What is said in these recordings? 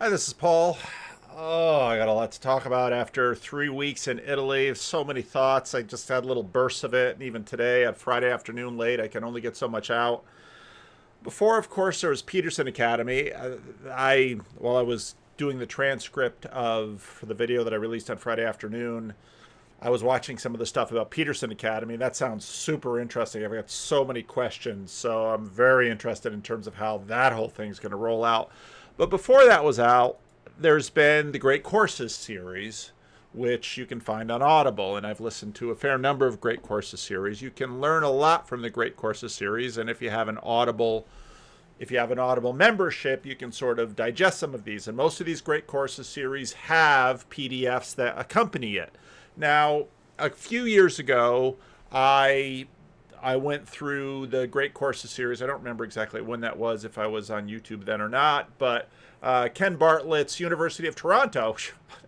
Hi, this is Paul. Oh, I got a lot to talk about after 3 weeks in Italy. So many thoughts. I just had little bursts of it. And even today, at Friday afternoon late, I can only get so much out. Before, of course, there was Peterson Academy. While I was doing the transcript of for the video that I released on Friday afternoon, I was watching some of the stuff about Peterson Academy. That sounds super interesting. I've got so many questions. So I'm very interested in terms of how that whole thing's going to roll out. But before that was out, there's been the Great Courses series, which you can find on Audible. And I've listened to a fair number of Great Courses series. You can learn a lot from the Great Courses series. And if you have an Audible membership, you can sort of digest some of these. And most of these Great Courses series have PDFs that accompany it. Now, a few years ago, I went through the Great Courses series. I don't remember exactly when that was, if I was on YouTube then or not, but Ken Bartlett's University of Toronto,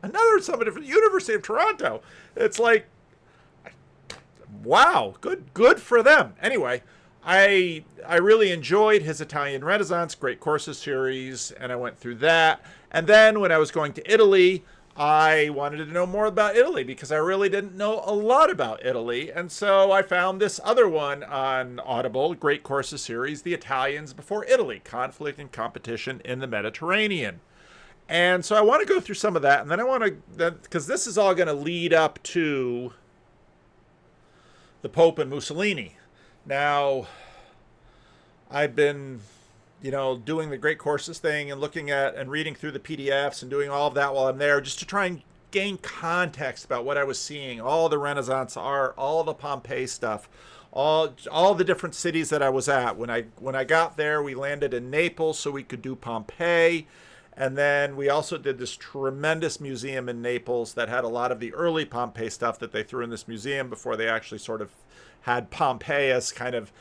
another summit of University of Toronto. It's like, wow, good for them. Anyway, I really enjoyed his Italian Renaissance Great Courses series, and I went through that. And then when I was going to Italy, I wanted to know more about Italy because I really didn't know a lot about Italy. And so I found this other one on Audible, Great Courses series, The Italians Before Italy, Conflict and Competition in the Mediterranean. And so I want to go through some of that. And then I want to, because this is all going to lead up to the Pope and Mussolini. Now, I've been doing the Great Courses thing and looking at and reading through the PDFs and doing all of that while I'm there just to try and gain context about what I was seeing, all the Renaissance art, all the Pompeii stuff, all the different cities that I was at. When I got there, we landed in Naples so we could do Pompeii. And then we also did this tremendous museum in Naples that had a lot of the early Pompeii stuff that they threw in this museum before they actually sort of had Pompeii as kind of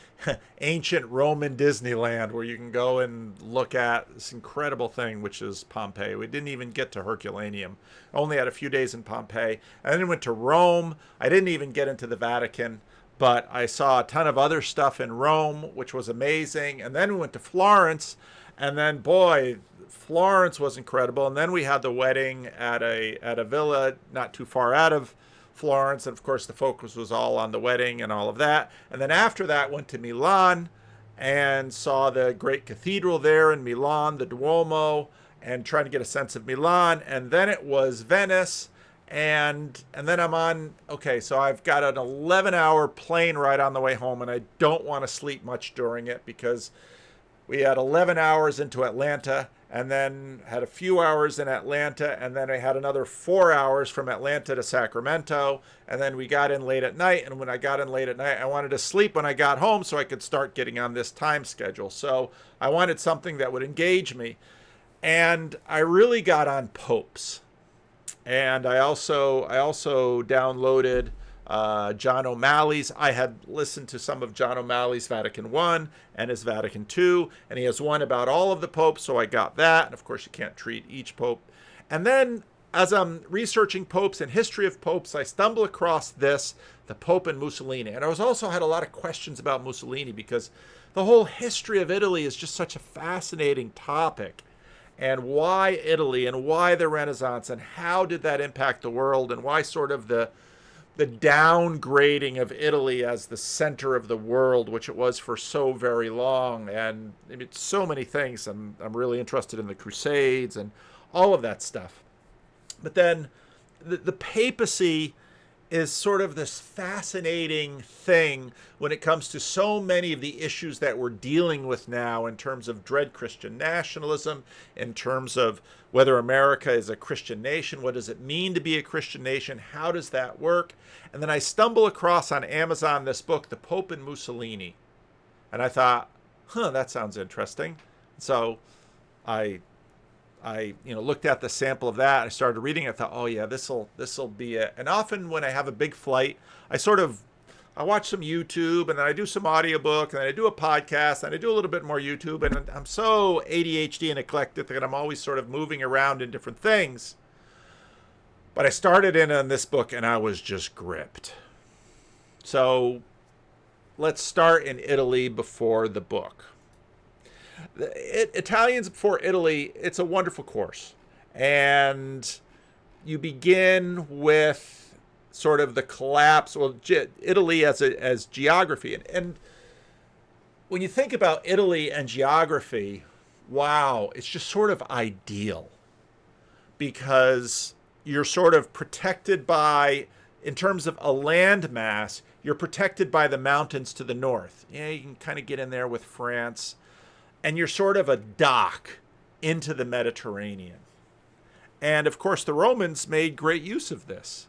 ancient Roman Disneyland where you can go and look at this incredible thing, which is Pompeii. We didn't even get to Herculaneum. Only had a few days in Pompeii. And then went to Rome. I didn't even get into the Vatican, but I saw a ton of other stuff in Rome, which was amazing. And then we went to Florence. And then, boy, Florence was incredible. And then we had the wedding at a villa not too far out of Florence, and of course the focus was all on the wedding and all of that. And then after that went to Milan and saw the great cathedral there in Milan, the Duomo, and trying to get a sense of Milan. And then it was Venice, and then I'm on, okay, so I've got an 11-hour plane ride on the way home, and I don't want to sleep much during it because we had 11 hours into Atlanta and then had a few hours in Atlanta, and then I had another 4 hours from Atlanta to Sacramento, and then we got in late at night. And when I got in late at night, I wanted to sleep when I got home so I could start getting on this time schedule. So I wanted something that would engage me. And I really got on popes. And I also downloaded John O'Malley's. I had listened to some of John O'Malley's Vatican I and his Vatican II, and he has one about all of the popes, so I got that. And of course, you can't treat each pope. And then, as I'm researching popes and history of popes, I stumble across this, the Pope and Mussolini. And I was also had a lot of questions about Mussolini because the whole history of Italy is just such a fascinating topic. And why Italy and why the Renaissance and how did that impact the world and why sort of the downgrading of Italy as the center of the world, which it was for so very long, and I mean, so many things. I'm really interested in the Crusades and all of that stuff. But then the papacy is sort of this fascinating thing when it comes to so many of the issues that we're dealing with now in terms of dread Christian nationalism, in terms of whether America is a Christian nation, what does it mean to be a Christian nation, how does that work? And then I stumble across on Amazon this book, The Pope and Mussolini. And I thought, that sounds interesting. So I looked at the sample of that. I started reading it. I thought, oh yeah, this'll be it. And often when I have a big flight, I watch some YouTube, and then I do some audiobook, and then I do a podcast, and I do a little bit more YouTube. And I'm so ADHD and eclectic that I'm always sort of moving around in different things. But I started in on this book, and I was just gripped. So let's start in Italy before the book. Italians Before Italy, it's a wonderful course. And you begin with sort of the collapse, well, Italy as geography. And when you think about Italy and geography, wow, it's just sort of ideal because you're sort of protected by, in terms of a land mass, you're protected by the mountains to the north. Yeah, you can kind of get in there with France, and you're sort of a dock into the Mediterranean. And of course, the Romans made great use of this.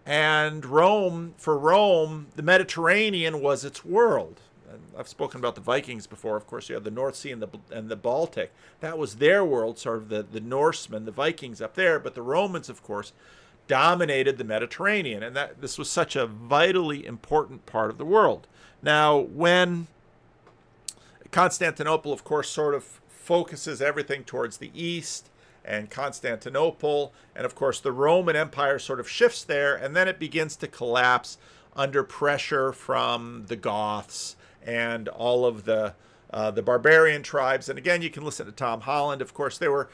And for Rome, the Mediterranean was its world. And I've spoken about the Vikings before. Of course, you have the North Sea and the Baltic. That was their world, sort of the Norsemen, the Vikings up there. But the Romans, of course, dominated the Mediterranean. And this was such a vitally important part of the world. Now, when Constantinople, of course, sort of focuses everything towards the east, and Constantinople, and of course the Roman Empire sort of shifts there, and then it begins to collapse under pressure from the Goths and all of the barbarian tribes. And again, you can listen to Tom Holland. Of course, they were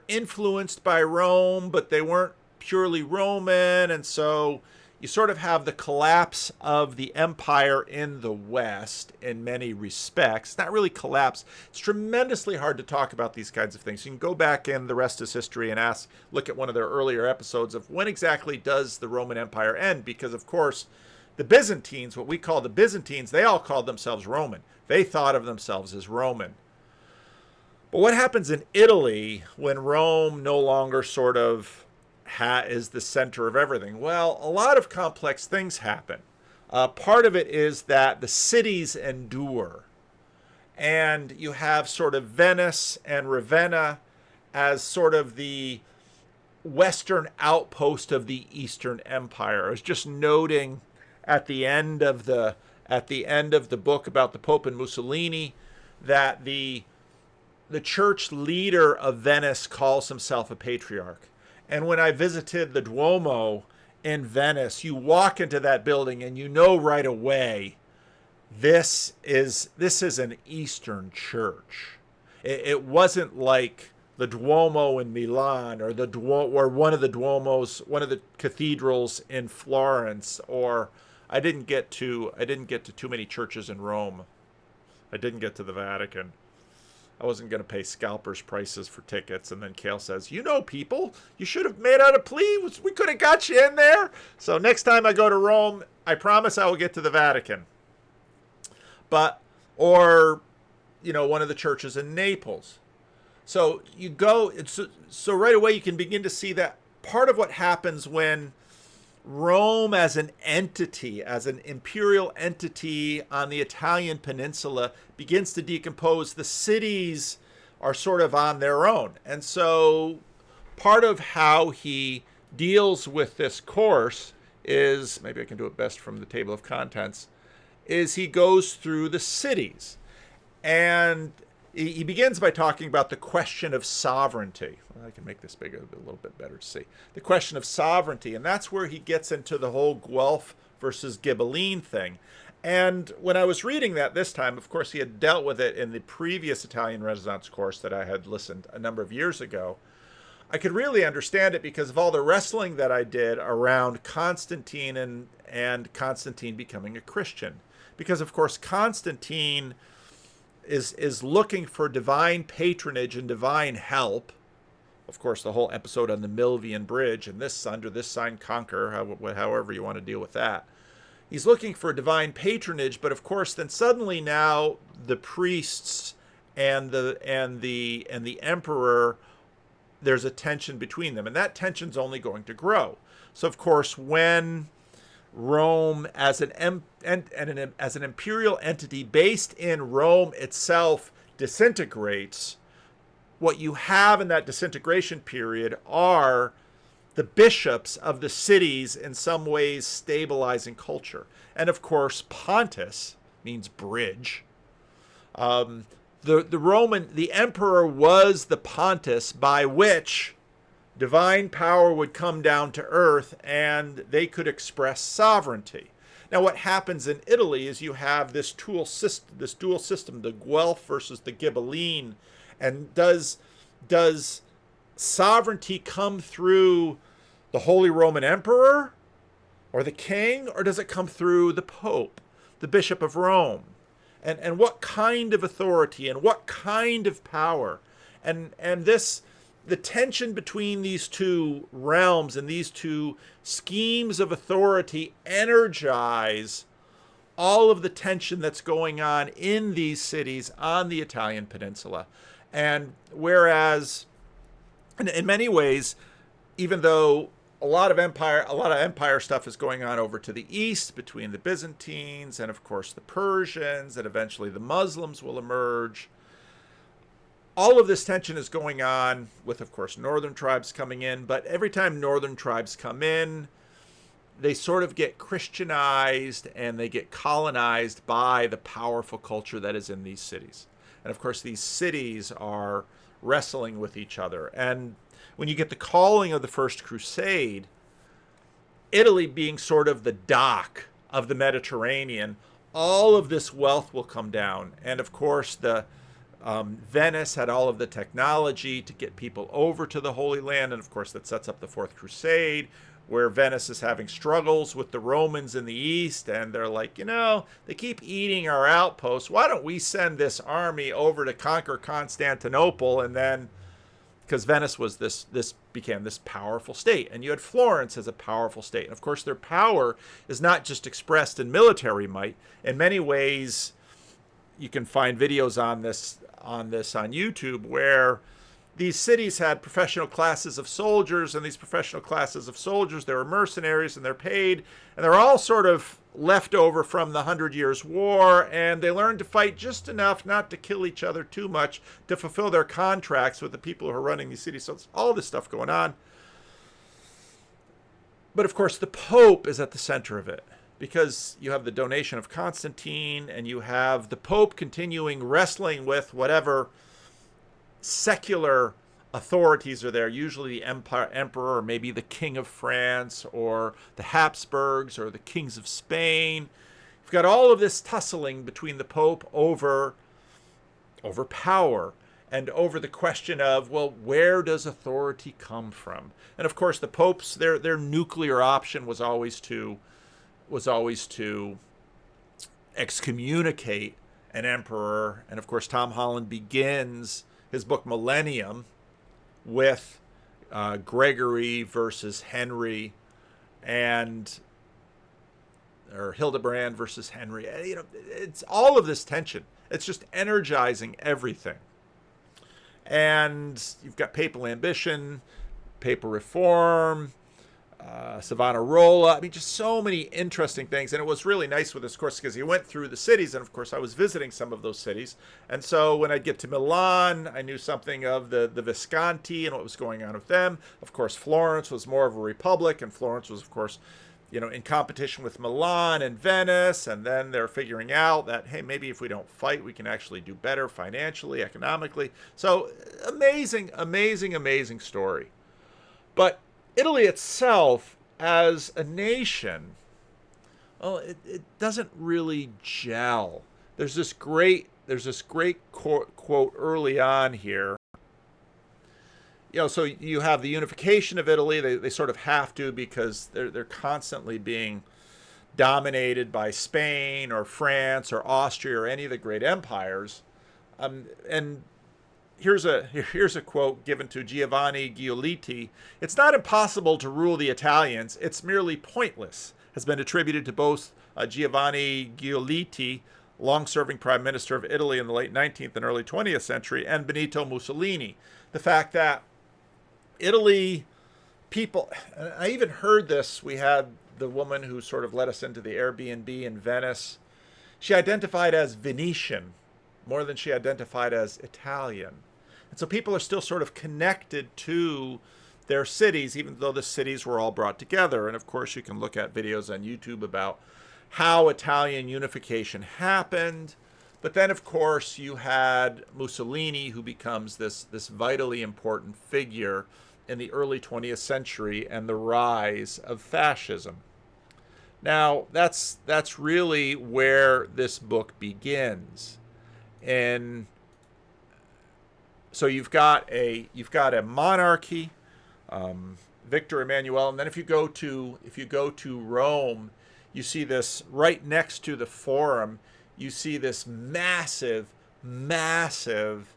influenced by Rome, but they weren't purely Roman, and so you sort of have the collapse of the empire in the West in many respects. Not really collapse. It's tremendously hard to talk about these kinds of things. You can go back in The Rest is History and look at one of their earlier episodes of when exactly does the Roman Empire end? Because, of course, the Byzantines, what we call the Byzantines, they all called themselves Roman. They thought of themselves as Roman. But what happens in Italy when Rome no longer sort of is the center of everything? Well, a lot of complex things happen. Part of it is that the cities endure. And you have sort of Venice and Ravenna as sort of the western outpost of the Eastern Empire. I was just noting at the end of the book about the Pope and Mussolini that the church leader of Venice calls himself a patriarch. And when I visited the Duomo in Venice, you walk into that building and you know right away, this is an Eastern church. It wasn't like the Duomo in Milan or one of the cathedrals in Florence, or I didn't get to too many churches in Rome. I didn't get to the Vatican. I wasn't going to pay scalpers' prices for tickets. And then Cale says, people, you should have made out a plea. We could have got you in there. So next time I go to Rome, I promise I will get to the Vatican. Or one of the churches in Naples. So you go, so right away you can begin to see that part of what happens when Rome as an entity, as an imperial entity on the Italian peninsula begins to decompose, the cities are sort of on their own. And so part of how he deals with this course is, maybe I can do it best from the table of contents, is he goes through the cities. And he begins by talking about the question of sovereignty. Well, I can make this bigger, a little bit better to see. The question of sovereignty, and that's where he gets into the whole Guelph versus Ghibelline thing. And when I was reading that this time, of course, he had dealt with it in the previous Italian Renaissance course that I had listened a number of years ago. I could really understand it because of all the wrestling that I did around Constantine and Constantine becoming a Christian. Because, of course, Constantine is looking for divine patronage and divine help. Of course, the whole episode on the Milvian Bridge and this under this sign conquer, however you want to deal with that. He's looking for divine patronage, but of course, then suddenly now the priests and the emperor, there's a tension between them, and that tension's only going to grow. So, of course, when Rome as an imperial entity based in Rome itself disintegrates, what you have in that disintegration period are the bishops of the cities in some ways stabilizing culture. And of course, Pontus means bridge. The emperor was the Pontus by which divine power would come down to earth and they could express sovereignty. Now, what happens in Italy is you have this dual system, the Guelph versus the Ghibelline, and does sovereignty come through the Holy Roman Emperor or the king, or does it come through the Pope, the Bishop of Rome? And what kind of authority and what kind of power? And this, the tension between these two realms and these two schemes of authority energize all of the tension that's going on in these cities on the Italian peninsula. And whereas in many ways, even though a lot of empire stuff is going on over to the east between the Byzantines and of course the Persians, and eventually the Muslims will emerge. All of this tension is going on with, of course, northern tribes coming in, but every time northern tribes come in, they sort of get Christianized and they get colonized by the powerful culture that is in these cities. And of course, these cities are wrestling with each other. And when you get the calling of the First Crusade, Italy being sort of the dock of the Mediterranean, all of this wealth will come down. And of course, the Venice had all of the technology to get people over to the Holy Land. And of course, that sets up the Fourth Crusade, where Venice is having struggles with the Romans in the east. And they're like, they keep eating our outposts. Why don't we send this army over to conquer Constantinople? And then, because Venice was this became this powerful state, and you had Florence as a powerful state. And of course, their power is not just expressed in military might. In many ways, you can find videos on this on YouTube, where these cities had professional classes of soldiers, and these professional classes of soldiers, they were mercenaries and they're paid, and they're all sort of left over from the 100 Years' War, and they learned to fight just enough not to kill each other too much to fulfill their contracts with the people who are running these cities. So it's all this stuff going on. But of course, the Pope is at the center of it, because you have the donation of Constantine, and you have the Pope continuing wrestling with whatever secular authorities are there, usually the emperor, or maybe the king of France, or the Habsburgs, or the kings of Spain. You've got all of this tussling between the Pope over power, and over the question of, well, where does authority come from? And of course, the popes, their nuclear option was always to excommunicate an emperor. And of course, Tom Holland begins his book Millennium with Gregory versus Henry, or Hildebrand versus Henry. It's all of this tension. It's just energizing everything. And you've got papal ambition, papal reform, Savonarola. I mean, just so many interesting things. And it was really nice with this course because he went through the cities. And of course, I was visiting some of those cities. And so when I'd get to Milan, I knew something of the Visconti and what was going on with them. Of course, Florence was more of a republic. And Florence was, of course, in competition with Milan and Venice. And then they're figuring out that, hey, maybe if we don't fight, we can actually do better financially, economically. So amazing, amazing, amazing story. But Italy itself as a nation, well, it doesn't really gel. There's this great quote early on here. So you have the unification of Italy. They sort of have to, because they're constantly being dominated by Spain or France or Austria or any of the great empires. And here's a quote given to Giovanni Giolitti. "It's not impossible to rule the Italians. It's merely pointless," has been attributed to both Giovanni Giolitti, long-serving prime minister of Italy in the late 19th and early 20th century, and Benito Mussolini. The fact that Italy people, and I even heard this, we had the woman who sort of let us into the Airbnb in Venice. She identified as Venetian more than she identified as Italian. And so people are still sort of connected to their cities, even though the cities were all brought together. And of course, you can look at videos on YouTube about how Italian unification happened. But then, of course, you had Mussolini, who becomes this vitally important figure in the early 20th century, and the rise of fascism. Now, that's really where this book begins. And So you've got a monarchy, Victor Emmanuel, and then if you go to Rome, you see this right next to the Forum. You see this massive, massive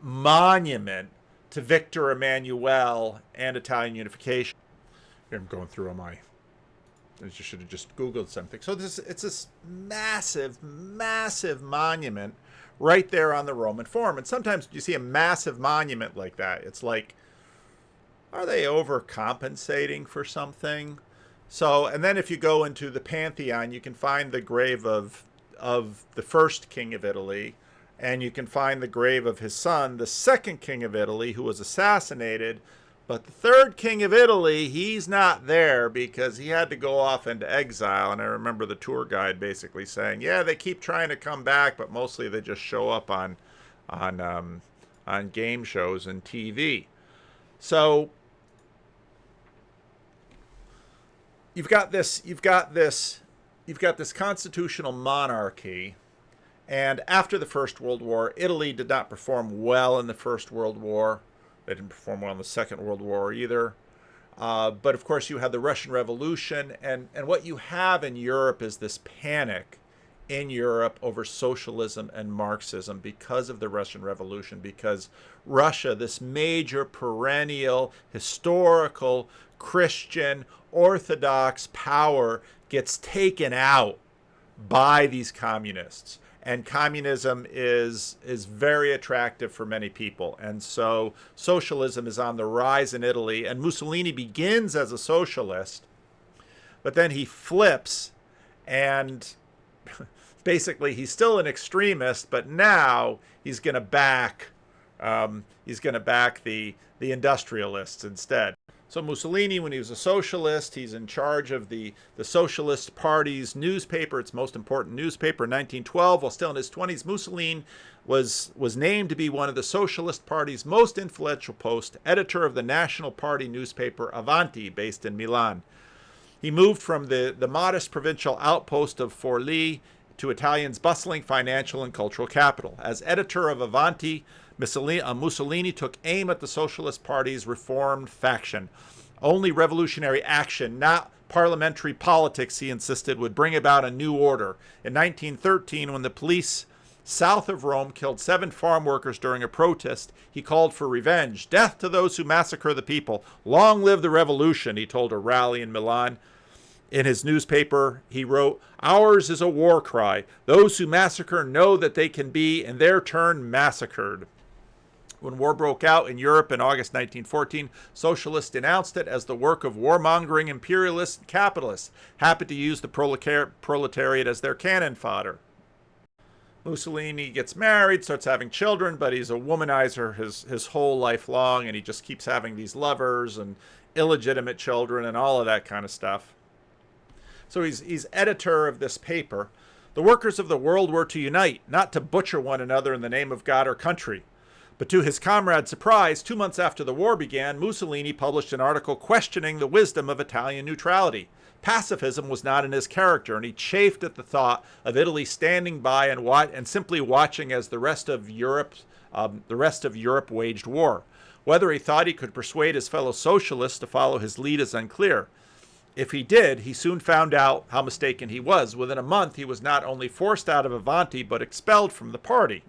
monument to Victor Emmanuel and Italian unification. I'm going through all my. I should have just Googled something. So it's this massive, massive monument right there on the Roman Forum. And sometimes you see a massive monument like that, it's like, are they overcompensating for something? So, and then if you go into the Pantheon, you can find the grave of the first king of Italy, and you can find the grave of his son, the second king of Italy, who was assassinated. But the third king of Italy, he's not there because he had to go off into exile. And I remember the tour guide basically saying, yeah, they keep trying to come back, but mostly they just show up on game shows and TV. So you've got this constitutional monarchy. And after the First World War, Italy did not perform well in the First World War. They didn't perform well in the Second World War either. But of course, you had the Russian Revolution. And what you have in Europe is this panic in Europe over socialism and Marxism because of the Russian Revolution. Because Russia, this major perennial, historical, Christian, Orthodox power, gets taken out by these communists. And communism is very attractive for many people. And so socialism is on the rise in Italy. And Mussolini begins as a socialist, but then he flips, and basically he's still an extremist, but now he's going to back the industrialists instead. So Mussolini, when he was a socialist, he's in charge of the Socialist Party's newspaper, its most important newspaper, in 1912. While still in his 20s, Mussolini was named to be one of the Socialist Party's most influential posts, editor of the National Party newspaper Avanti, based in Milan. He moved from the modest provincial outpost of Forlì to Italian's bustling financial and cultural capital. As editor of Avanti, Mussolini took aim at the Socialist Party's reformed faction. Only revolutionary action, not parliamentary politics, he insisted, would bring about a new order. In 1913, when the police south of Rome killed 7 farm workers during a protest, he called for revenge. Death to those who massacre the people. Long live the revolution, he told a rally in Milan. In his newspaper, he wrote, "Ours is a war cry. Those who massacre know that they can be, in their turn, massacred." When war broke out in Europe in August 1914, socialists denounced it as the work of warmongering imperialists and capitalists, happy to use the proletariat as their cannon fodder. Mussolini gets married, starts having children, but he's a womanizer his whole life long, and he just keeps having these lovers and illegitimate children and all of that kind of stuff. So he's editor of this paper. The workers of the world were to unite, not to butcher one another in the name of God or country. But to his comrade's surprise, 2 months after the war began, Mussolini published an article questioning the wisdom of Italian neutrality. Pacifism was not in his character, and he chafed at the thought of Italy standing by and simply watching as the rest of Europe waged war. Whether he thought he could persuade his fellow socialists to follow his lead is unclear. If he did, he soon found out how mistaken he was. Within a month, he was not only forced out of Avanti, but expelled from the party.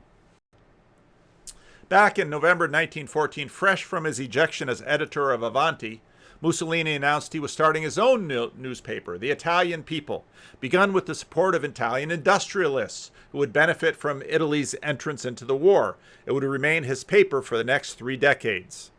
Back in November 1914, fresh from his ejection as editor of Avanti, Mussolini announced he was starting his own newspaper, The Italian People, begun with the support of Italian industrialists who would benefit from Italy's entrance into the war. It would remain his paper for the next 3 decades.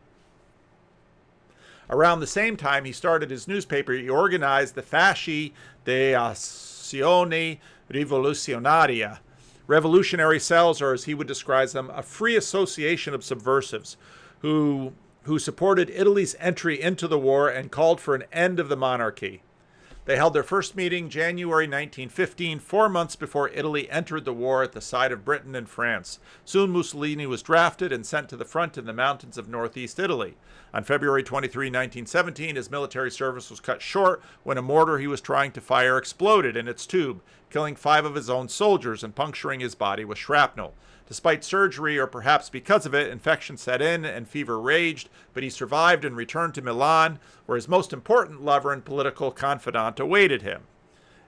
Around the same time he started his newspaper, he organized the Fasci d'Azione Rivoluzionaria, revolutionary cells, or as he would describe them, a free association of subversives who supported Italy's entry into the war and called for an end of the monarchy. They held their first meeting January 1915, 4 months before Italy entered the war at the side of Britain and France. Soon Mussolini was drafted and sent to the front in the mountains of northeast Italy. On February 23, 1917, his military service was cut short when a mortar he was trying to fire exploded in its tube, killing 5 of his own soldiers and puncturing his body with shrapnel. Despite surgery, or perhaps because of it, infection set in and fever raged, but he survived and returned to Milan, where his most important lover and political confidant awaited him.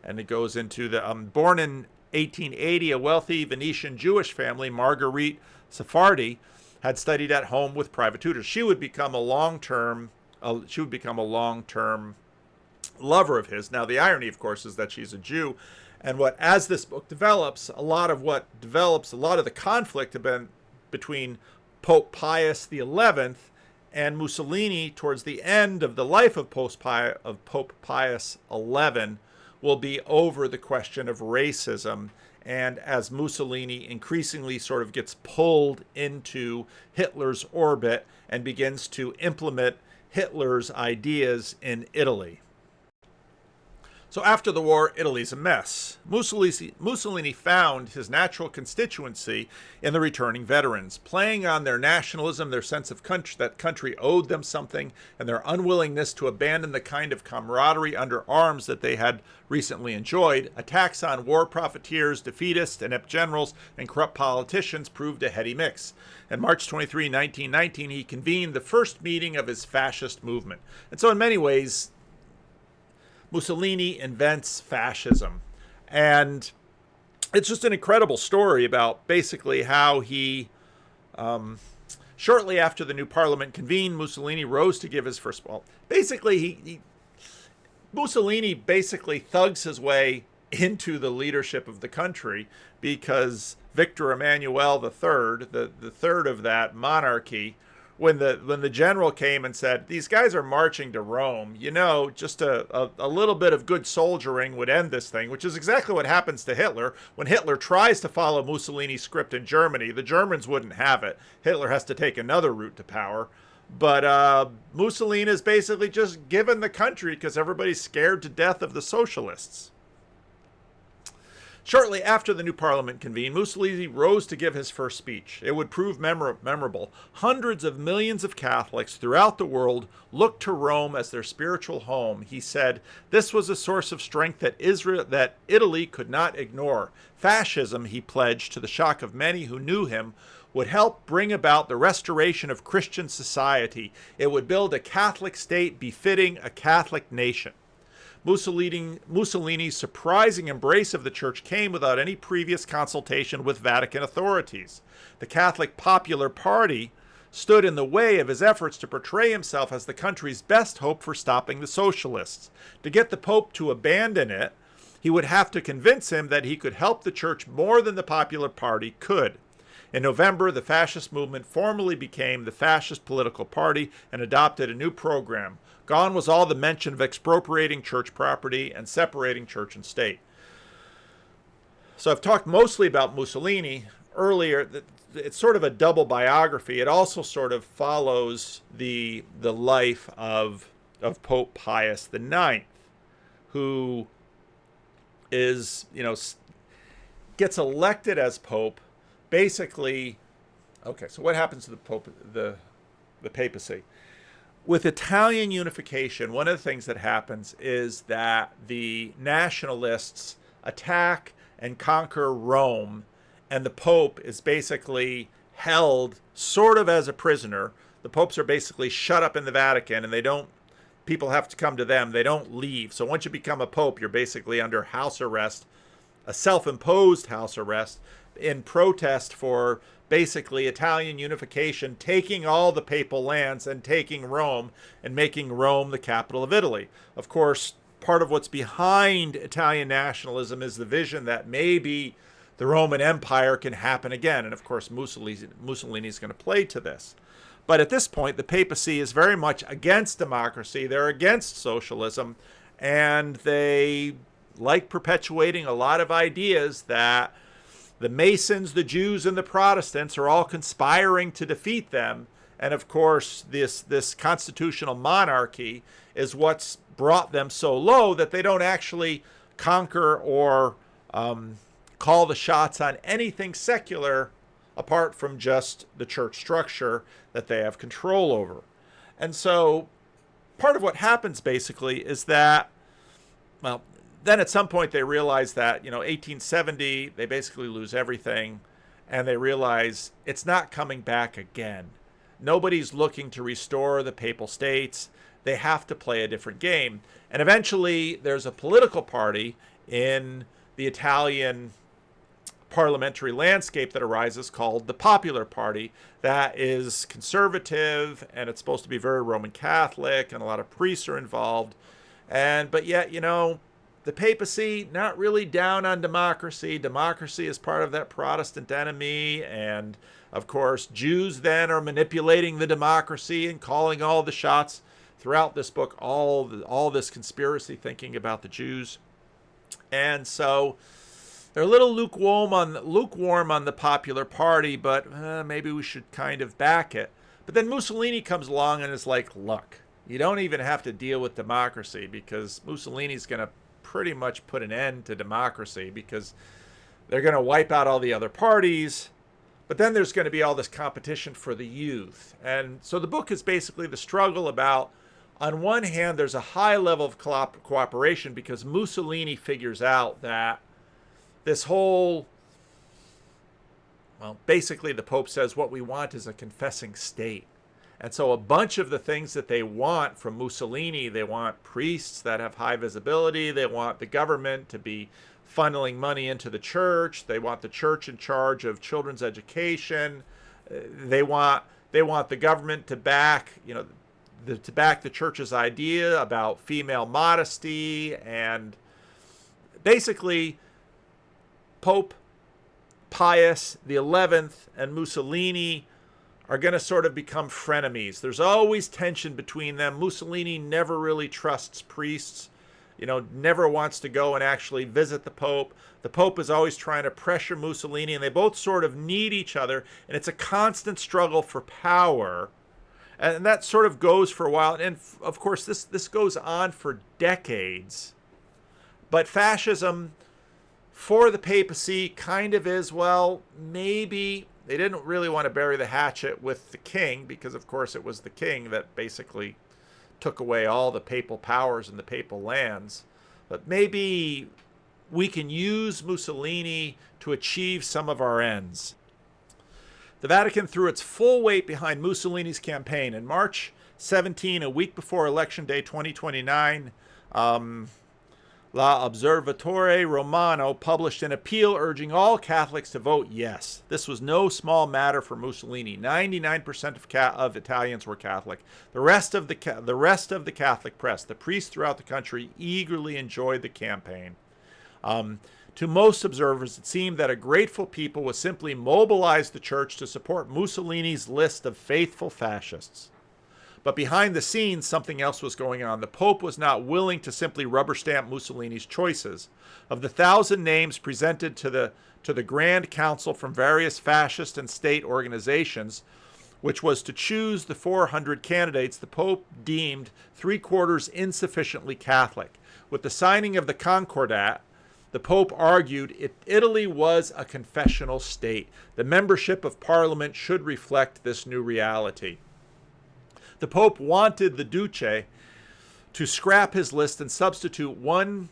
And it goes into the born in 1880, a wealthy Venetian Jewish family, Marguerite Sephardi, had studied at home with private tutors. She would become a long-term lover of his. Now, the irony, of course, is that she's a Jew, and as this book develops, a lot of the conflict have been between Pope Pius XI and Mussolini towards the end of the life of Pope Pius XI will be over the question of racism, and as Mussolini increasingly sort of gets pulled into Hitler's orbit and begins to implement Hitler's ideas in Italy. So after the war, Italy's a mess. Mussolini found his natural constituency in the returning veterans, playing on their nationalism, their sense of that country owed them something, and their unwillingness to abandon the kind of camaraderie under arms that they had recently enjoyed. Attacks on war profiteers, defeatists, inept generals, and corrupt politicians proved a heady mix. On March 23, 1919, he convened the first meeting of his fascist movement. And so in many ways, Mussolini invents fascism. And it's just an incredible story about basically how he, shortly after the new parliament convened, Mussolini rose to give his first, Mussolini basically thugs his way into the leadership of the country because Victor Emmanuel III, the third of that monarchy, when the general came and said, these guys are marching to Rome, just a little bit of good soldiering would end this thing, which is exactly what happens to Hitler. When Hitler tries to follow Mussolini's script in Germany, the Germans wouldn't have it. Hitler has to take another route to power. But Mussolini is basically just given the country because everybody's scared to death of the socialists. Shortly after the new parliament convened, Mussolini rose to give his first speech. It would prove memorable. Hundreds of millions of Catholics throughout the world looked to Rome as their spiritual home. He said this was a source of strength that Italy could not ignore. Fascism, he pledged, to the shock of many who knew him, would help bring about the restoration of Christian society. It would build a Catholic state befitting a Catholic nation. Mussolini's surprising embrace of the church came without any previous consultation with Vatican authorities. The Catholic Popular Party stood in the way of his efforts to portray himself as the country's best hope for stopping the socialists. To get the Pope to abandon it, he would have to convince him that he could help the church more than the Popular Party could. In November, the fascist movement formally became the Fascist Political Party and adopted a new program. Gone was all the mention of expropriating church property and separating church and state. So I've talked mostly about Mussolini earlier. It's sort of a double biography. It also sort of follows the life of Pope Pius IX, who is, gets elected as Pope. Basically, okay, so what happens to the Pope, the papacy? With Italian unification, one of the things that happens is that the nationalists attack and conquer Rome, and the Pope is basically held sort of as a prisoner. The popes are basically shut up in the Vatican, and people have to come to them. They don't leave. So once you become a pope, you're basically under house arrest, a self-imposed house arrest, in protest for basically Italian unification, taking all the papal lands and taking Rome and making Rome the capital of Italy. Of course, part of what's behind Italian nationalism is the vision that maybe the Roman Empire can happen again. And of course, Mussolini is going to play to this. But at this point, the papacy is very much against democracy. They're against socialism, and they like perpetuating a lot of ideas that the Masons, the Jews, and the Protestants are all conspiring to defeat them. And of course, this constitutional monarchy is what's brought them so low that they don't actually conquer or call the shots on anything secular apart from just the church structure that they have control over. And so part of what happens basically is that, well, then at some point they realize that, 1870, they basically lose everything. and they realize it's not coming back again. Nobody's looking to restore the Papal States. They have to play a different game. And eventually, there's a political party in the Italian parliamentary landscape that arises called the Popular Party that is conservative, and it's supposed to be very Roman Catholic, and a lot of priests are involved. But yet, the papacy, not really down on democracy. Democracy is part of that Protestant enemy. And of course, Jews then are manipulating the democracy and calling all the shots throughout this book, all this conspiracy thinking about the Jews. And so they're a little lukewarm on the Popular Party, but maybe we should kind of back it. But then Mussolini comes along and is like, look, you don't even have to deal with democracy, because Mussolini's going to pretty much put an end to democracy, because they're going to wipe out all the other parties. But then there's going to be all this competition for the youth. And so the book is basically the struggle about, on one hand, there's a high level of cooperation, because Mussolini figures out that this whole, basically the Pope says what we want is a confessing state. And so a bunch of the things that they want from Mussolini, they want priests that have high visibility. They want the government to be funneling money into the church. They want the church in charge of children's education. They want the government to back, to back the church's idea about female modesty. And basically, Pope Pius the 11th and Mussolini are going to sort of become frenemies. There's always tension between them. Mussolini never really trusts priests, never wants to go and actually visit the Pope. The Pope is always trying to pressure Mussolini, and they both sort of need each other, and it's a constant struggle for power. And that sort of goes for a while. And of course, this goes on for decades. But fascism for the papacy kind of is, maybe they didn't really want to bury the hatchet with the king, because, of course, it was the king that basically took away all the papal powers and the papal lands. But maybe we can use Mussolini to achieve some of our ends. The Vatican threw its full weight behind Mussolini's campaign. In March 17, a week before Election Day 2029, La Osservatore Romano published an appeal urging all Catholics to vote yes. This was no small matter for Mussolini. 99% of Italians were Catholic. The rest of the Catholic press, the priests throughout the country, eagerly enjoyed the campaign. To most observers, it seemed that a grateful people would simply mobilize the church to support Mussolini's list of faithful fascists. But behind the scenes, something else was going on. The Pope was not willing to simply rubber stamp Mussolini's choices. Of the 1,000 names presented to the Grand Council from various fascist and state organizations, which was to choose the 400 candidates, the Pope deemed 3/4 insufficiently Catholic. With the signing of the Concordat, the Pope argued Italy was a confessional state. The membership of Parliament should reflect this new reality. The Pope wanted the Duce to scrap his list and substitute one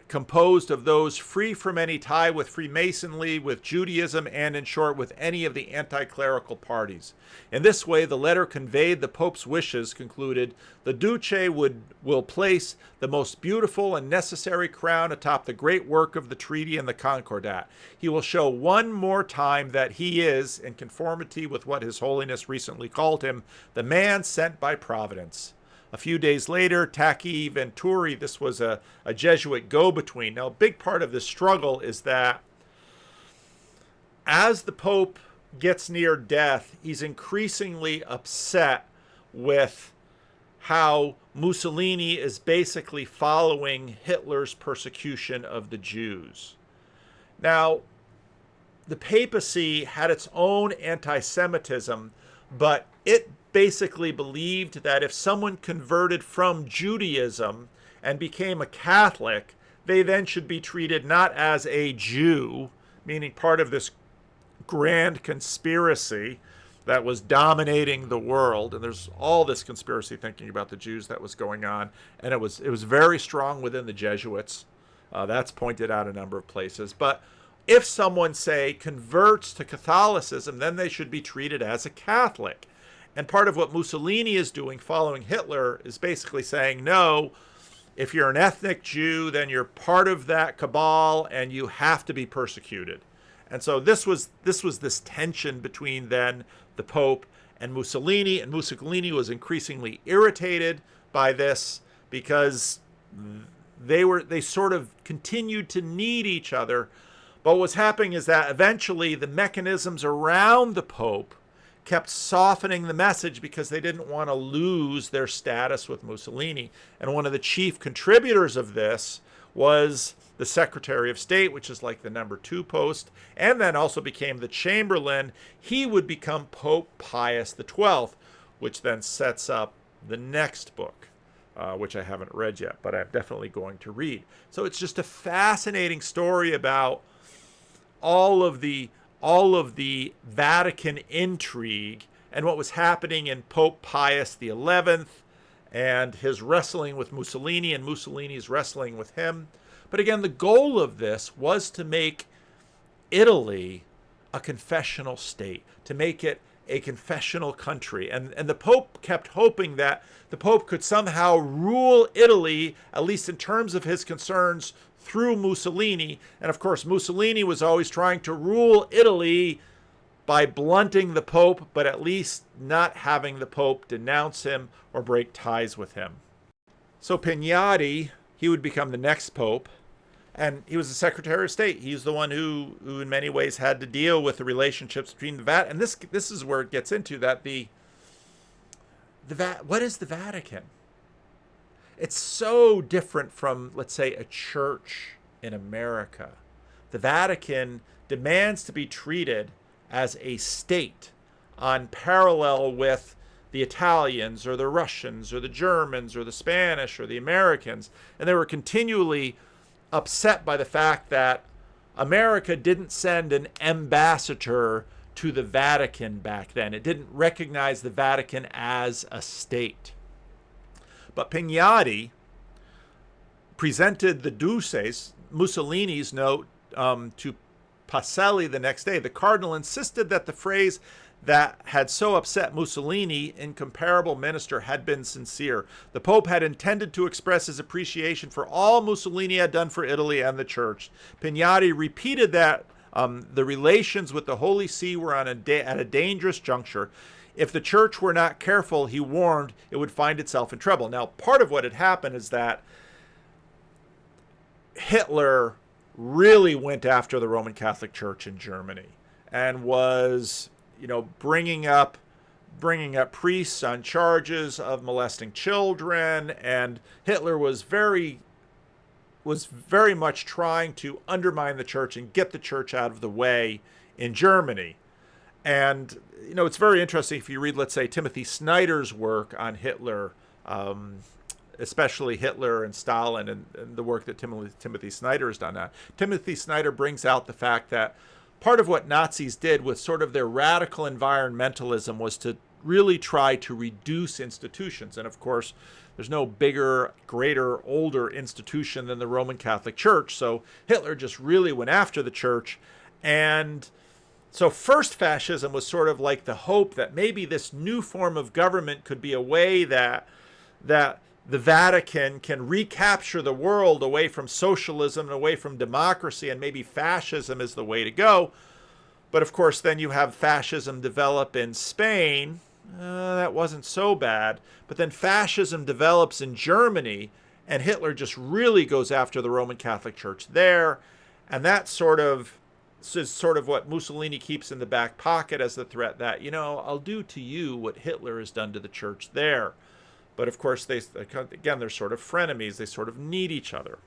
composed of those free from any tie with Freemasonry, with Judaism, and in short, with any of the anti-clerical parties. In this way, the letter conveyed the Pope's wishes, concluded, the Duce will place the most beautiful and necessary crown atop the great work of the treaty and the Concordat. He will show one more time that he is, in conformity with what His Holiness recently called him, the man sent by Providence. A few days later, Tacchi Venturi, this was a Jesuit go-between. Now, a big part of this struggle is that as the Pope gets near death, he's increasingly upset with how Mussolini is basically following Hitler's persecution of the Jews. Now, the papacy had its own anti-Semitism, but it basically believed that if someone converted from Judaism and became a Catholic, they then should be treated not as a Jew, meaning part of this grand conspiracy that was dominating the world. And there's all this conspiracy thinking about the Jews that was going on. And it was very strong within the Jesuits. That's pointed out a number of places. But if someone, say, converts to Catholicism, then they should be treated as a Catholic. And part of what Mussolini is doing following Hitler is basically saying, no, if you're an ethnic Jew, then you're part of that cabal and you have to be persecuted. And so this was this tension between then the Pope and Mussolini was increasingly irritated by this because they sort of continued to need each other. But what's happening is that eventually the mechanisms around the Pope kept softening the message because they didn't want to lose their status with Mussolini. And one of the chief contributors of this was the Secretary of State, which is like the number 2 post, and then also became the Chamberlain. He would become Pope Pius XII, which then sets up the next book, which I haven't read yet, but I'm definitely going to read. So it's just a fascinating story about all of the Vatican intrigue and what was happening in Pope Pius XI and his wrestling with Mussolini and Mussolini's wrestling with him. But again, the goal of this was to make Italy a confessional state, to make it a confessional country. And the Pope kept hoping that the Pope could somehow rule Italy, at least in terms of his concerns, through Mussolini. And of course, Mussolini was always trying to rule Italy by blunting the Pope, but at least not having the Pope denounce him or break ties with him. So Pignati, he would become the next Pope, and he was the Secretary of State. He's the one who in many ways had to deal with the relationships between the Vatican. And this is where it gets into that what is the Vatican? It's so different from, let's say, a church in America. The Vatican demands to be treated as a state on parallel with the Italians or the Russians or the Germans or the Spanish or the Americans. And they were continually upset by the fact that America didn't send an ambassador to the Vatican back then. It didn't recognize the Vatican as a state. But Pignati presented the Duces, Mussolini's note, to Pacelli the next day. The cardinal insisted that the phrase that had so upset Mussolini, incomparable minister, had been sincere. The Pope had intended to express his appreciation for all Mussolini had done for Italy and the Church. Pignati repeated that the relations with the Holy See were at a dangerous juncture. If the Church were not careful, he warned, it would find itself in trouble. Now, part of what had happened is that Hitler really went after the Roman Catholic Church in Germany and was, bringing up priests on charges of molesting children, and Hitler was very much trying to undermine the church and get the church out of the way in Germany. And, it's very interesting if you read, let's say, Timothy Snyder's work on Hitler, especially Hitler and Stalin and the work that Timothy Snyder has done. Timothy Snyder brings out the fact that part of what Nazis did with sort of their radical environmentalism was to really try to reduce institutions. And of course, there's no bigger, greater, older institution than the Roman Catholic Church. So Hitler just really went after the church. And so first fascism was sort of like the hope that maybe this new form of government could be a way that the Vatican can recapture the world away from socialism and away from democracy, and maybe fascism is the way to go. But of course, then you have fascism develop in Spain. That wasn't so bad. But then fascism develops in Germany, and Hitler just really goes after the Roman Catholic Church there. And that is sort of what Mussolini keeps in the back pocket as the threat that, I'll do to you what Hitler has done to the church there. But of course, they're sort of frenemies. They sort of need each other.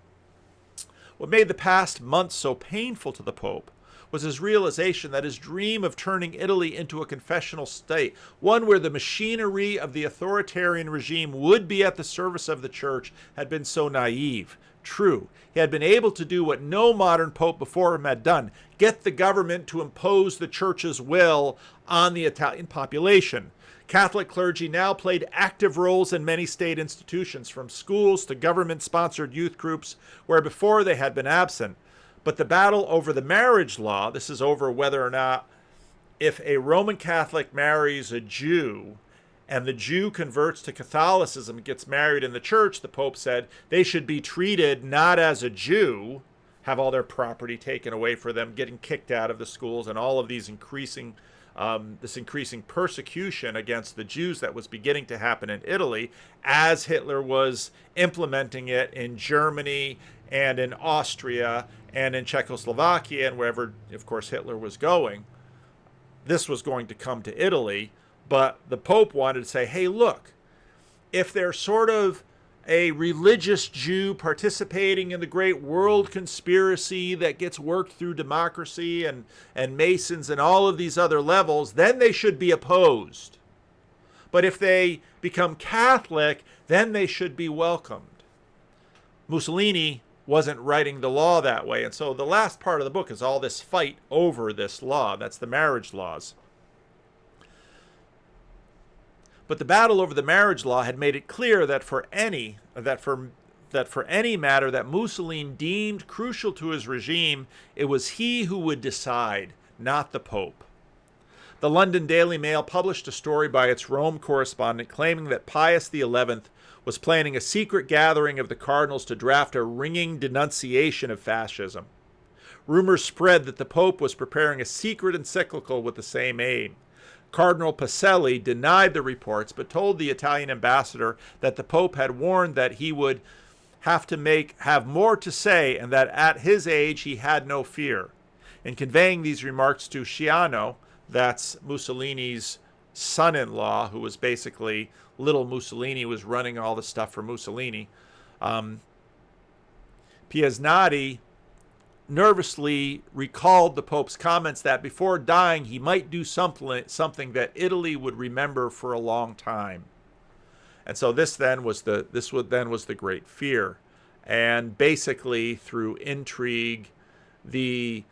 What made the past months so painful to the Pope was his realization that his dream of turning Italy into a confessional state, one where the machinery of the authoritarian regime would be at the service of the church, had been so naive. True, he had been able to do what no modern pope before him had done, get the government to impose the church's will on the Italian population. Catholic clergy now played active roles in many state institutions, from schools to government-sponsored youth groups, where before they had been absent. But the battle over the marriage law, this is over whether or not if a Roman Catholic marries a Jew and the Jew converts to Catholicism, gets married in the church, the Pope said they should be treated not as a Jew, have all their property taken away for them, getting kicked out of the schools, and all of these increasing persecution against the Jews that was beginning to happen in Italy as Hitler was implementing it in Germany and in Austria and in Czechoslovakia and wherever, of course, Hitler was going. This was going to come to Italy, but the Pope wanted to say, hey, look, if there's sort of a religious Jew participating in the great world conspiracy that gets worked through democracy and Masons and all of these other levels, then they should be opposed. But if they become Catholic, then they should be welcomed. Mussolini wasn't writing the law that way, and so the last part of the book is all this fight over this law. That's the marriage laws. But the battle over the marriage law had made it clear that for any matter that Mussolini deemed crucial to his regime, it was he who would decide, not the Pope. The London Daily Mail published a story by its Rome correspondent claiming that Pius XI was planning a secret gathering of the cardinals to draft a ringing denunciation of fascism. Rumors spread that the Pope was preparing a secret encyclical with the same aim. Cardinal Pacelli denied the reports, but told the Italian ambassador that the Pope had warned that he would have more to say and that at his age he had no fear. In conveying these remarks to Sciano, that's Mussolini's son-in-law, who was basically little Mussolini, was running all the stuff for Mussolini, Piasnati nervously recalled the Pope's comments that before dying he might do something that Italy would remember for a long time. And so this then was the great fear. And basically through intrigue, the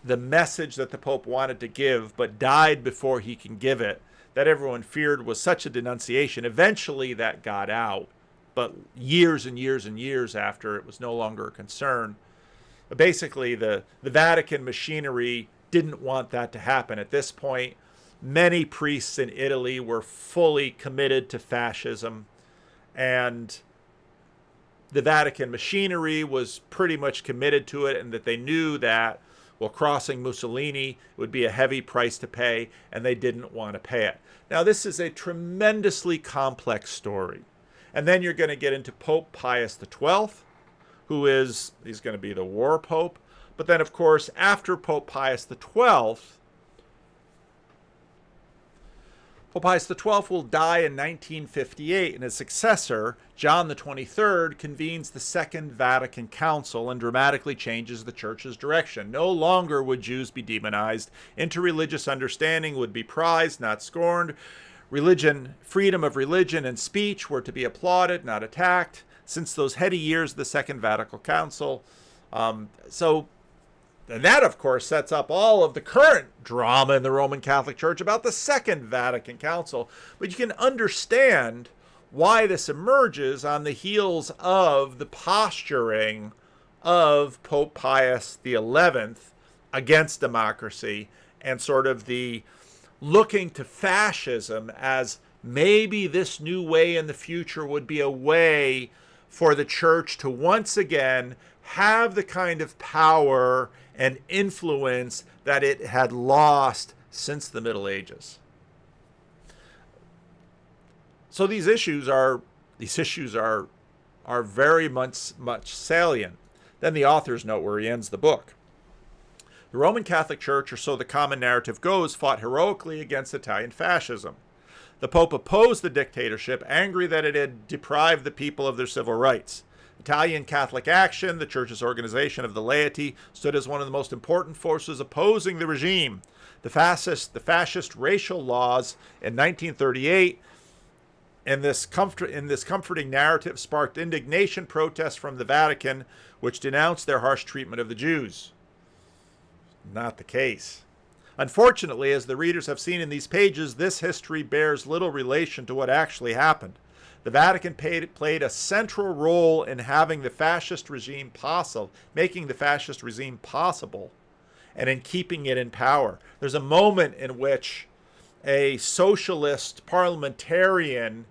message that the Pope wanted to give but died before he can give it, that everyone feared was such a denunciation. Eventually that got out, but years and years and years after, it was no longer a concern. Basically, the Vatican machinery didn't want that to happen. At this point, many priests in Italy were fully committed to fascism, and the Vatican machinery was pretty much committed to it, and that they knew that, well, crossing Mussolini would be a heavy price to pay, and they didn't want to pay it. Now, this is a tremendously complex story. And then you're going to get into Pope Pius XII, he's going to be the war pope. But then, of course, after Pope Pius XII, Pope Pius XII will die in 1958, and his successor, John XXIII, convenes the Second Vatican Council and dramatically changes the Church's direction. No longer would Jews be demonized. Interreligious understanding would be prized, not scorned. Freedom of religion and speech were to be applauded, not attacked. Since those heady years of the Second Vatican Council. And that, of course, sets up all of the current drama in the Roman Catholic Church about the Second Vatican Council. But you can understand why this emerges on the heels of the posturing of Pope Pius XI against democracy and sort of the looking to fascism as maybe this new way in the future would be a way for the church to once again have the kind of power and influence that it had lost since the Middle Ages. So these issues are very much salient. Then the author's note where he ends the book. The Roman Catholic Church, or so the common narrative goes, fought heroically against Italian fascism. The Pope opposed the dictatorship, angry that it had deprived the people of their civil rights. Italian Catholic Action, the Church's organization of the laity, stood as one of the most important forces opposing the regime. The fascist racial laws in 1938 in this comforting narrative sparked indignation protests from the Vatican, which denounced their harsh treatment of the Jews. Not the case. Unfortunately, as the readers have seen in these pages, this history bears little relation to what actually happened. The Vatican played a central role in having the fascist regime possible, making the fascist regime possible, and in keeping it in power. There's a moment in which a socialist parliamentarian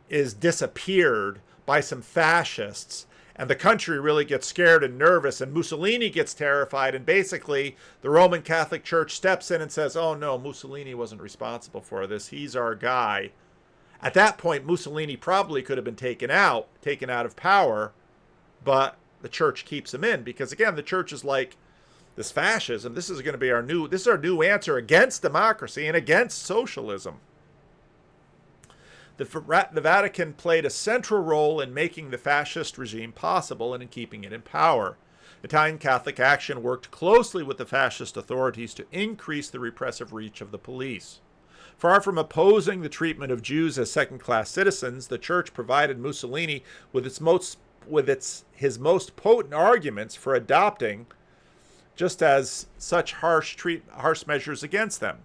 is disappeared by some fascists, and the country really gets scared and nervous, and Mussolini gets terrified, and basically the Roman Catholic Church steps in and says, oh no, Mussolini wasn't responsible for this, he's our guy. At that point, Mussolini probably could have been taken out of power, but the church keeps him in, because again, the church is like, this fascism, this is our new answer against democracy and against socialism. The Vatican played a central role in making the fascist regime possible and in keeping it in power. Italian Catholic Action worked closely with the fascist authorities to increase the repressive reach of the police. Far from opposing the treatment of Jews as second-class citizens, the Church provided Mussolini with his most potent arguments for adopting just as such harsh measures against them.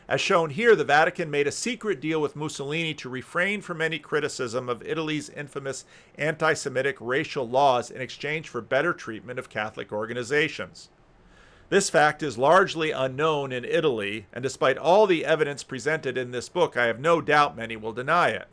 As shown here, the Vatican made a secret deal with Mussolini to refrain from any criticism of Italy's infamous anti-Semitic racial laws in exchange for better treatment of Catholic organizations. This fact is largely unknown in Italy, and despite all the evidence presented in this book, I have no doubt many will deny it.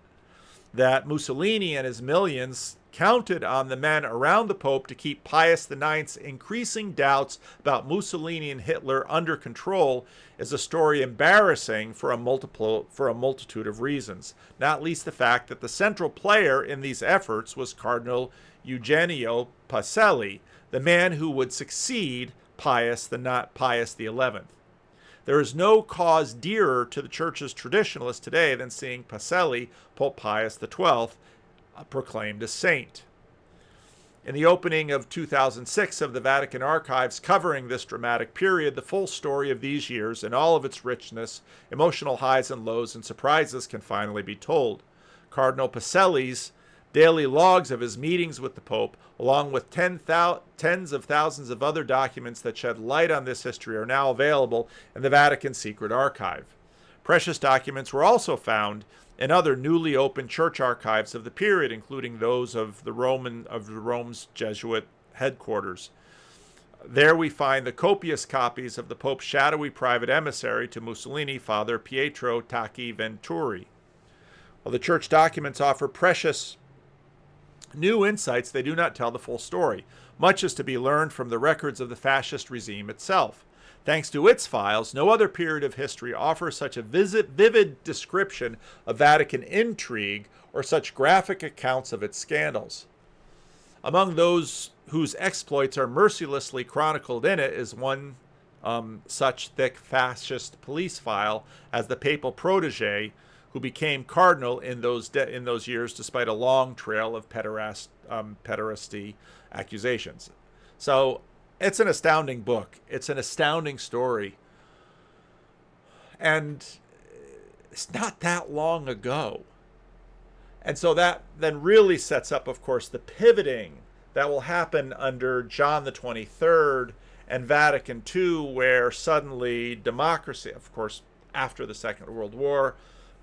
That Mussolini and his millions counted on the men around the Pope to keep Pius IX's increasing doubts about Mussolini and Hitler under control is a story embarrassing for a multitude of reasons, not least the fact that the central player in these efforts was Cardinal Eugenio Pacelli, the man who would succeed Pius XI. There is no cause dearer to the Church's traditionalists today than seeing Pacelli, Pope Pius XII, proclaimed a saint. In the opening of 2006 of the Vatican archives covering this dramatic period, the full story of these years in all of its richness, emotional highs and lows, and surprises can finally be told. Cardinal Pacelli's daily logs of his meetings with the Pope, along with tens of thousands of other documents that shed light on this history, are now available in the Vatican Secret Archive. Precious documents were also found in other newly opened church archives of the period, including those of Rome's Jesuit headquarters. There we find the copious copies of the Pope's shadowy private emissary to Mussolini, Father Pietro Tacchi Venturi. While the church documents offer precious new insights, they do not tell the full story. Much is to be learned from the records of the fascist regime itself. Thanks to its files, no other period of history offers such a vivid description of Vatican intrigue or such graphic accounts of its scandals. Among those whose exploits are mercilessly chronicled in it is one such thick fascist police file as the papal protege who became cardinal in those years despite a long trail of pederasty accusations. So it's an astounding book. It's an astounding story. And it's not that long ago. And so that then really sets up, of course, the pivoting that will happen under John the 23rd and Vatican II, where suddenly democracy, of course, after the Second World War,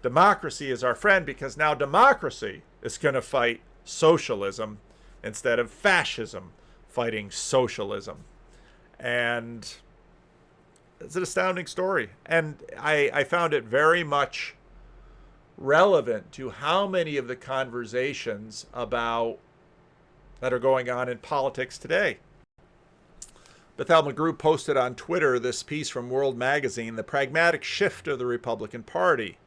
democracy is our friend, because now democracy is going to fight socialism instead of fascism fighting socialism. And it's an astounding story. And I found it very much relevant to how many of the conversations that are going on in politics today. Bethel McGrew posted on Twitter this piece from World Magazine, The Pragmatic Shift of the Republican Party.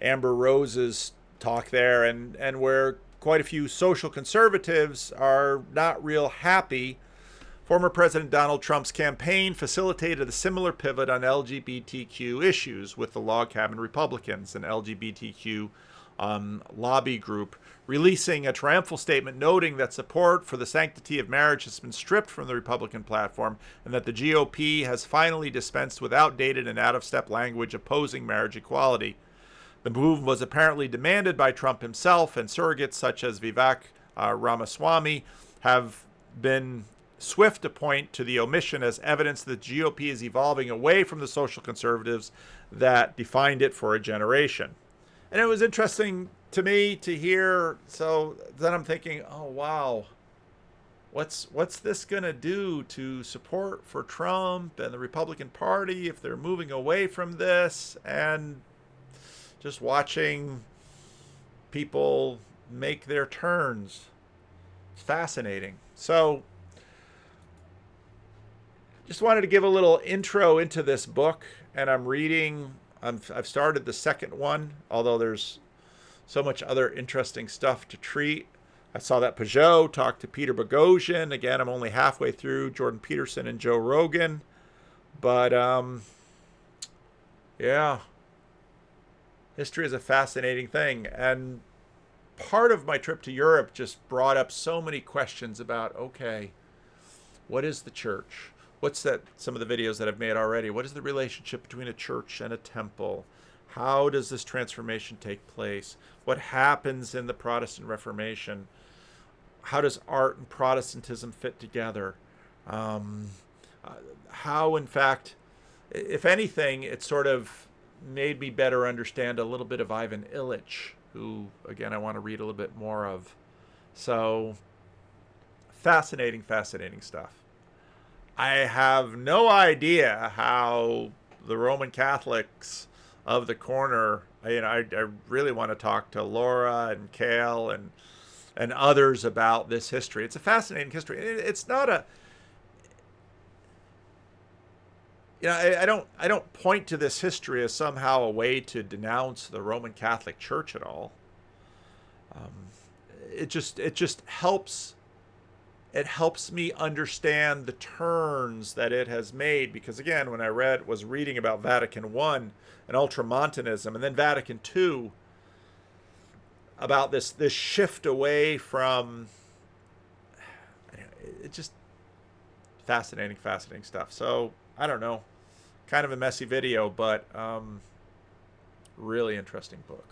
Amber Rose's talk there, and where quite a few social conservatives are not real happy. Former President Donald Trump's campaign facilitated a similar pivot on LGBTQ issues with the log cabin Republicans, an LGBTQ lobby group, releasing a triumphal statement noting that support for the sanctity of marriage has been stripped from the Republican platform and that the GOP has finally dispensed with outdated and out-of-step language opposing marriage equality. The move was apparently demanded by Trump himself, and surrogates such as Vivek Ramaswamy have been swift to point to the omission as evidence that the GOP is evolving away from the social conservatives that defined it for a generation. And it was interesting to me to hear. So then I'm thinking, oh wow, what's this gonna do to support for Trump and the Republican Party if they're moving away from this? And just watching people make their turns, it's fascinating. So just wanted to give a little intro into this book, and I'm reading. I've started the second one, although there's so much other interesting stuff to treat. I saw that Peugeot talk to Peter Boghossian. Again, I'm only halfway through Jordan Peterson and Joe Rogan. But yeah, history is a fascinating thing. And part of my trip to Europe just brought up so many questions about, okay, what is the church? What's that? Some of the videos that I've made already. What is the relationship between a church and a temple? How does this transformation take place? What happens in the Protestant Reformation? How does art and Protestantism fit together? How, in fact, if anything, it sort of made me better understand a little bit of Ivan Illich, who, again, I want to read a little bit more of. So, fascinating, fascinating stuff. I have no idea how the Roman Catholics of the corner, I really want to talk to Laura and Kale and others about this history. It's a fascinating history. It's not a, I don't point to this history as somehow a way to denounce the Roman Catholic Church at all. It just helps. It helps me understand the turns that it has made, because again, when I was reading about Vatican I and Ultramontanism, and then Vatican II, about this shift away from, it's just fascinating stuff. So I don't know, kind of a messy video, but really interesting book.